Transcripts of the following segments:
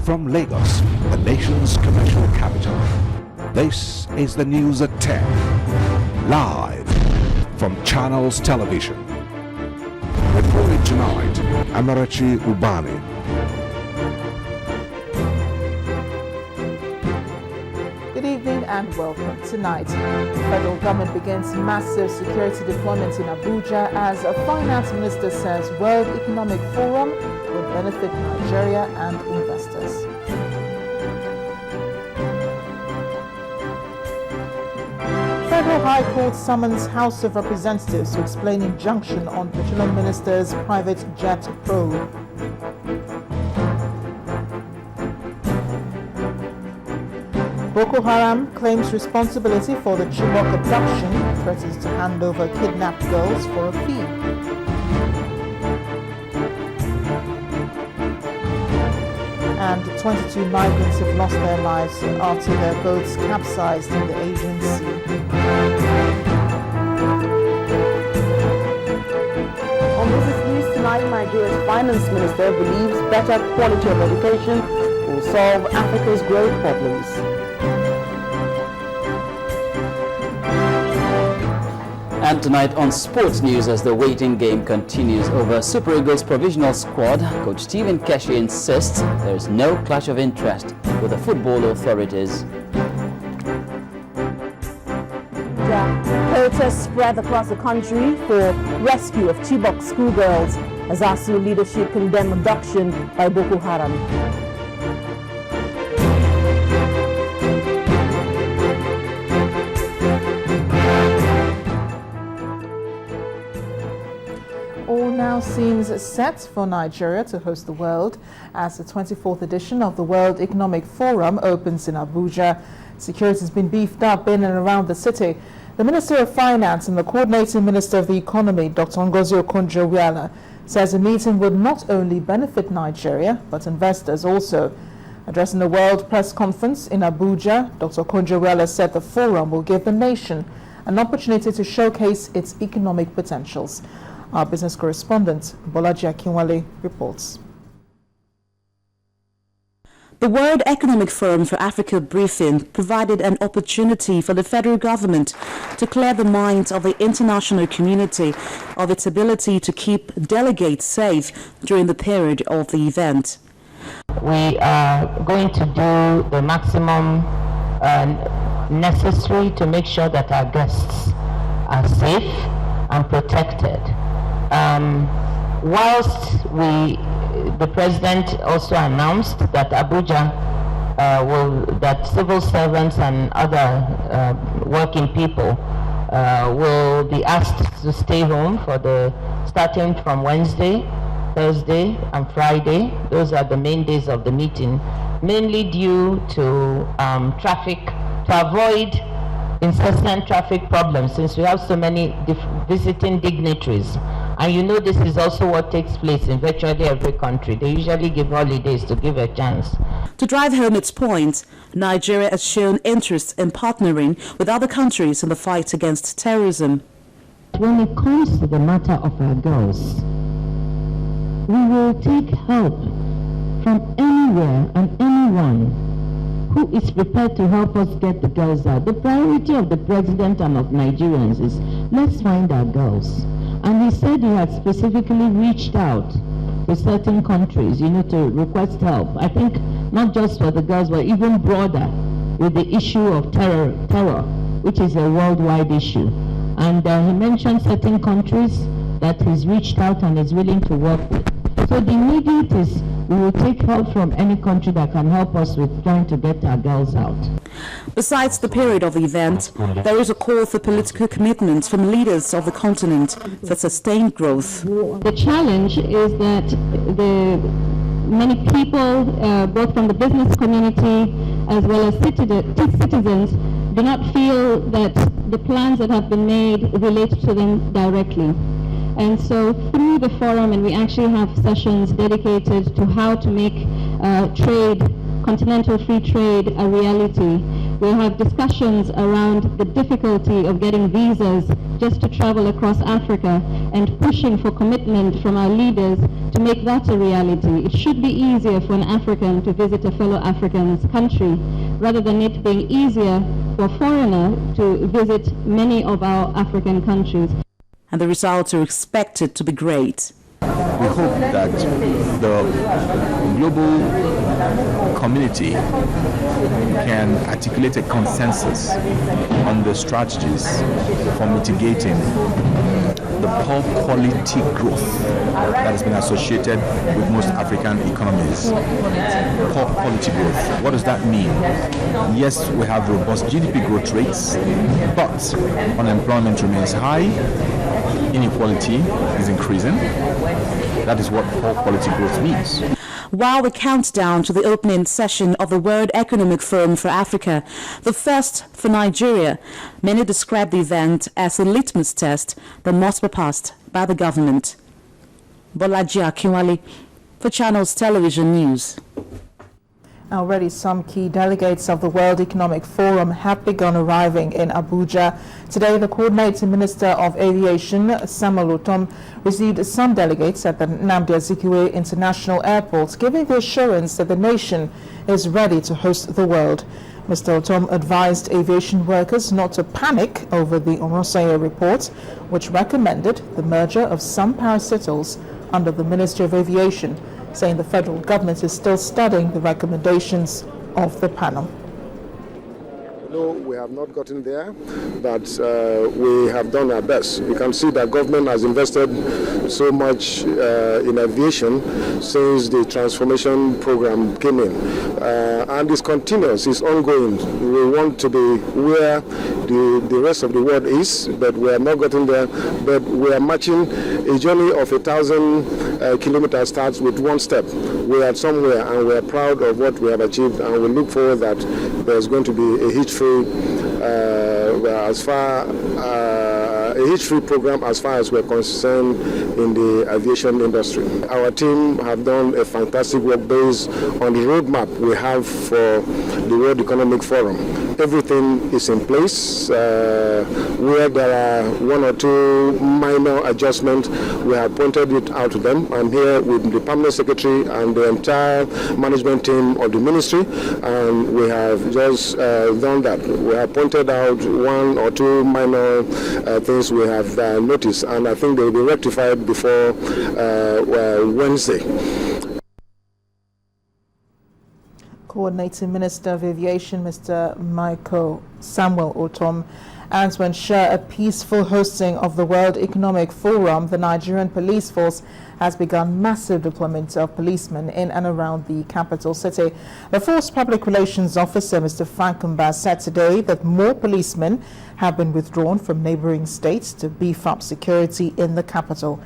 From Lagos, the nation's commercial capital, this is the news at 10, live from Channels Television. Reporting tonight, Amarachi Ubani. Good evening and welcome. Tonight, the federal government begins massive security deployment in Abuja as a finance minister says World Economic Forum will benefit Nigeria and investors. Federal High Court summons House of Representatives to explain injunction on Petroleum Minister's private jet probe. Boko Haram claims responsibility for the Chibok abduction, threatens to hand over kidnapped girls for a fee. And 22 migrants have lost their lives after their boats capsized in the Aegean Sea. On Business News tonight, Nigeria's finance minister believes better quality of education will solve Africa's growth problems. And tonight on Sports News, as the waiting game continues over Super Eagles provisional squad, Coach Stephen Keshi insists there is no clash of interest with the football authorities. Protests spread across the country for rescue of Chibok schoolgirls as ASU leadership condemn abduction by Boko Haram. All now seems set for Nigeria to host the world as the 24th edition of the World Economic Forum opens in Abuja. Security has been beefed up in and around the city. The Minister of Finance and the Coordinating Minister of the Economy, Dr. Ngozi Okonjo-Iweala, says the meeting would not only benefit Nigeria, but investors also. Addressing the World Press Conference in Abuja, Dr. Okonjo-Iweala said the forum will give the nation an opportunity to showcase its economic potentials. Our business correspondent, Bolaji Akinwale, reports. The World Economic Forum for Africa briefing provided an opportunity for the federal government to clear the minds of the international community of its ability to keep delegates safe during the period of the event. We are going to do the maximum necessary to make sure that our guests are safe and protected. Whilst the president also announced that Abuja that civil servants and other working people will be asked to stay home starting from Wednesday, Thursday, and Friday. Those are the main days of the meeting, mainly due to traffic, to avoid incessant traffic problems, since we have so many visiting dignitaries. And you know, this is also what takes place in virtually every country. They usually give holidays to give a chance. To drive home its point, Nigeria has shown interest in partnering with other countries in the fight against terrorism. When it comes to the matter of our girls, we will take help from anywhere and anyone who is prepared to help us get the girls out. The priority of the president and of Nigerians is, let's find our girls. And he said he had specifically reached out to certain countries, to request help. I think not just for the girls, but even broader with the issue of terror, which is a worldwide issue. And he mentioned certain countries that he's reached out and is willing to work with. So the immediate is we will take help from any country that can help us with trying to get our girls out. Besides the period of the event, there is a call for political commitments from leaders of the continent for sustained growth. The challenge is that many people, both from the business community as well as citizens, do not feel that the plans that have been made relate to them directly. And so through the forum, and we actually have sessions dedicated to how to make continental free trade a reality. We'll have discussions around the difficulty of getting visas just to travel across Africa, and pushing for commitment from our leaders to make that a reality. It should be easier for an African to visit a fellow African's country rather than it being easier for a foreigner to visit many of our African countries. And the results are expected to be great. We hope that the global community can articulate a consensus on the strategies for mitigating the poor quality growth that has been associated with most African economies. Poor quality growth. What does that mean? Yes, we have robust GDP growth rates, but unemployment remains high, inequality is increasing. That is what poor quality growth means. While the countdown to the opening session of the World Economic Forum for Africa, the first for Nigeria, many describe the event as a litmus test that must be passed by the government. Bolaji Akinwale for Channels Television News. Already some key delegates of the World Economic Forum have begun arriving in Abuja. Today, the Coordinating Minister of Aviation, Samuel Otom, received some delegates at the Nnamdi Azikiwe International Airport, giving the assurance that the nation is ready to host the world. Mr. Otom advised aviation workers not to panic over the Orosanye report, which recommended the merger of some parastatals under the Ministry of Aviation, saying the federal government is still studying the recommendations of the panel. No, we have not gotten there, but we have done our best. You can see that government has invested so much in aviation since the transformation program came in. And it's continuous, it's ongoing. We want to be where the rest of the world is, but we have not gotten there. But we are marching. A journey of 1,000 kilometers starts with one step. We are somewhere, and we are proud of what we have achieved, and we look forward that there's going to be a hitch-free program as far as we're concerned in the aviation industry. Our team have done a fantastic work based on the roadmap we have for the World Economic Forum. Everything is in place. Where there are one or two minor adjustments, we have pointed it out to them. I'm here with the Permanent Secretary and the entire management team of the ministry, and we have just done that. We have pointed out one or two minor things we have noticed, and I think they will be rectified before Wednesday. Coordinating Minister of Aviation, Mr. Michael Samuel Otom, and to ensure a peaceful hosting of the World Economic Forum, the Nigerian Police Force has begun massive deployment of policemen in and around the capital city. The force public relations officer, Mr. Frank Mba, said today that more policemen have been withdrawn from neighboring states to beef up security in the capital.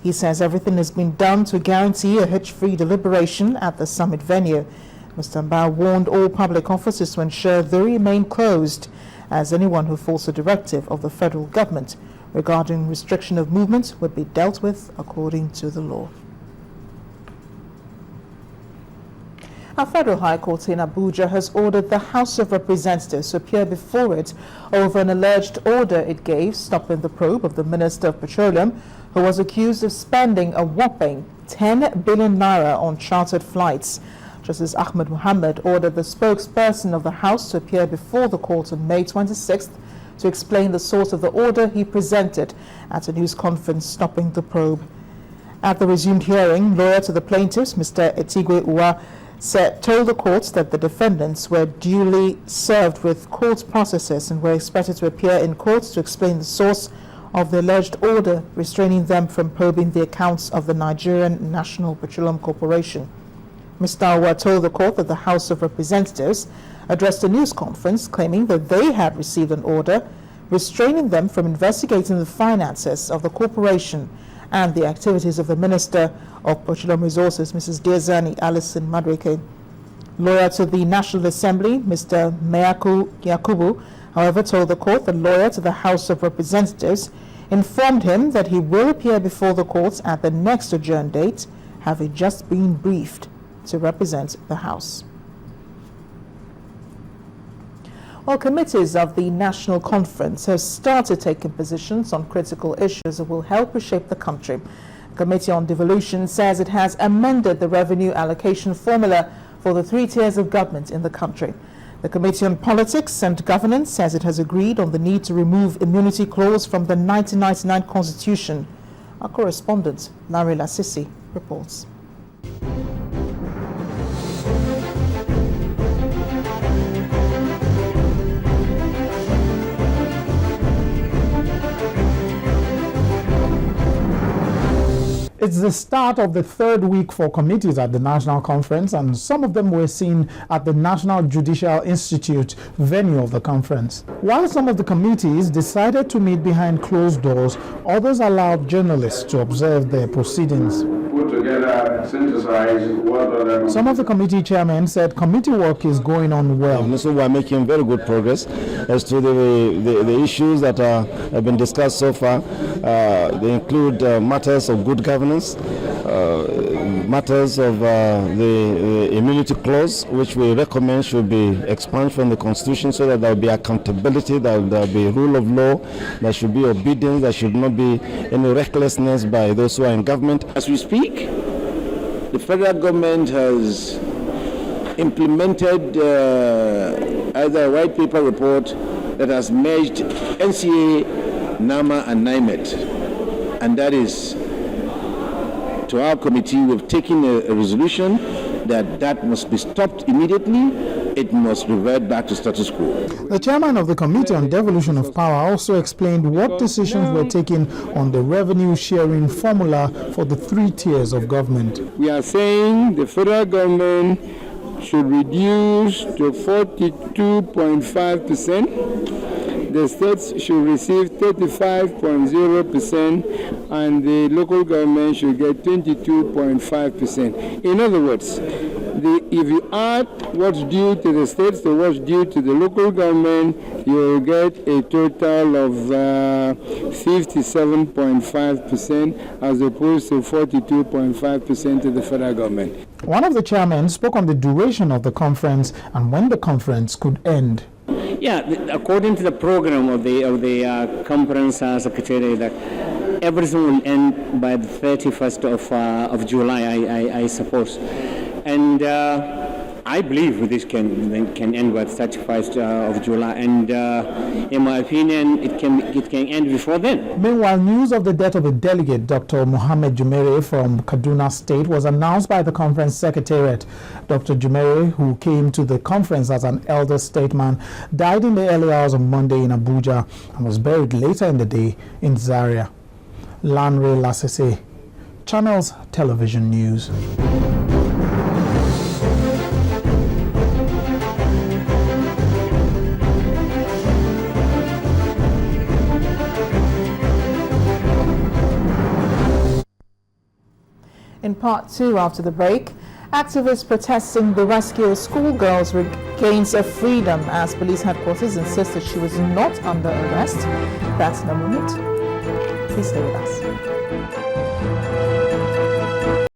He says everything has been done to guarantee a hitch-free deliberation at the summit venue. Mr. Mba warned all public offices to ensure they remain closed, as anyone who falls a directive of the federal government regarding restriction of movement would be dealt with according to the law. Our Federal High Court in Abuja has ordered the House of Representatives to appear before it over an alleged order it gave stopping the probe of the Minister of Petroleum, who was accused of spending a whopping 10 billion naira on chartered flights. Justice Ahmed Mohammed ordered the spokesperson of the House to appear before the court on May 26th to explain the source of the order he presented at a news conference stopping the probe. At the resumed hearing, lawyer to the plaintiffs, Mr. Etigwe Uwa, told the court that the defendants were duly served with court processes and were expected to appear in court to explain the source of the alleged order restraining them from probing the accounts of the Nigerian National Petroleum Corporation. Mr. Awa told the court that the House of Representatives addressed a news conference claiming that they had received an order restraining them from investigating the finances of the corporation and the activities of the Minister of Petroleum Resources, Mrs. Diazani Alison Madrike. Lawyer to the National Assembly, Mr. Meyaku Yakubu, however, told the court that lawyer to the House of Representatives informed him that he will appear before the court at the next adjourned date, having just been briefed to represent the House. Well, committees of the National Conference have started taking positions on critical issues that will help reshape the country. The Committee on Devolution says it has amended the revenue allocation formula for the 3 tiers of government in the country. The Committee on Politics and Governance says it has agreed on the need to remove immunity clause from the 1999 Constitution. Our correspondent, Larry Lassisi, reports. It's the start of the 3rd week for committees at the National Conference, and some of them were seen at the National Judicial Institute venue of the conference. While some of the committees decided to meet behind closed doors, others allowed journalists to observe their proceedings. Put together, synthesize what other... Some of the committee chairmen said committee work is going on well. So we are making very good progress as to the issues that have been discussed so far. They include matters of good governance, matters of the immunity clause, which we recommend should be expunged from the Constitution so that there will be accountability, there will be rule of law, there should be obedience, there should not be any recklessness by those who are in government. As we speak, the federal government has implemented either a white paper report that has merged NCA, NAMA and NIMET, and that is, to our committee, we've taken a resolution that must be stopped immediately. It must revert back to status quo. The chairman of the Committee on Devolution of Power also explained what decisions were taken on the revenue sharing formula for the 3 tiers of government. We are saying the federal government should reduce to 42.5%. The states should receive 35.0%, and the local government should get 22.5%. In other words, if you add what's due to the states to what's due to the local government, you will get a total of 57.5% as opposed to 42.5% to the federal government. One of the chairmen spoke on the duration of the conference and when the conference could end. Yeah, according to the program of the conference secretary, that everything will end by the 31st of July, I suppose. And I believe this can end by the 31st of July, and in my opinion, it can end before then. Meanwhile, news of the death of a delegate, Dr. Mohammed Jumere from Kaduna State, was announced by the conference secretariat. Dr. Jumere, who came to the conference as an elder statesman, died in the early hours of Monday in Abuja and was buried later in the day in Zaria. Lanre Lasese, Channels Television News. In part 2 after the break, activists protesting the rescue of schoolgirls regains her freedom as police headquarters insist that she was not under arrest. That's in a moment. Please stay with us.